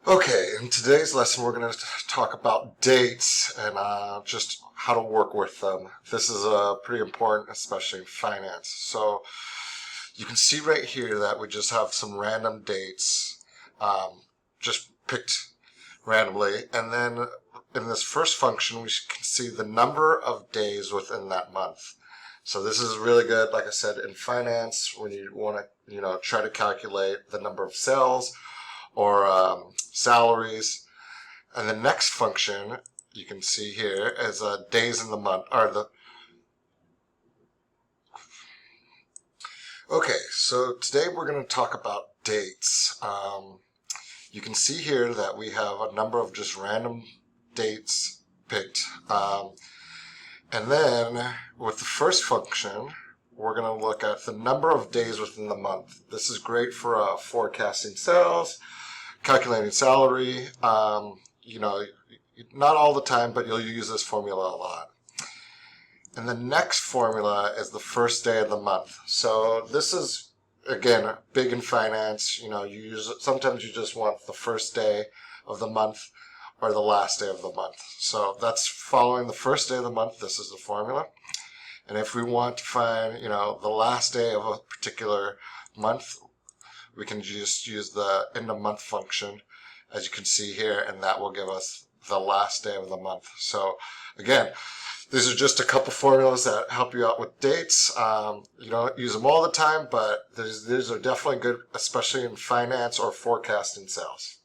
Okay, in today's lesson we're going to talk about dates and just how to work with them. This is pretty important, especially in finance. So you can see right here that we just have some random dates, just picked randomly. And then in this first function, we can see the number of days within that month. So this is really good, like I said, in finance, when you want to, try to calculate the number of sales or salaries. And the next function you can see here is days in the month, Okay, so today we're going to talk about dates. You can see here that we have a number of just random dates picked. And then with the first function, we're going to look at the number of days within the month. This is great for forecasting sales, calculating salary. Not all the time, but you'll use this formula a lot. And the next formula is the first day of the month. So this is, again, big in finance. Sometimes you just want the first day of the month or the last day of the month. So that's following the first day of the month. This is the formula. And if we want to find, the last day of a particular month, we can just use the end of month function, as you can see here, and that will give us the last day of the month. So again, these are just a couple formulas that help you out with dates. You don't use them all the time, but these are definitely good, especially in finance or forecasting sales.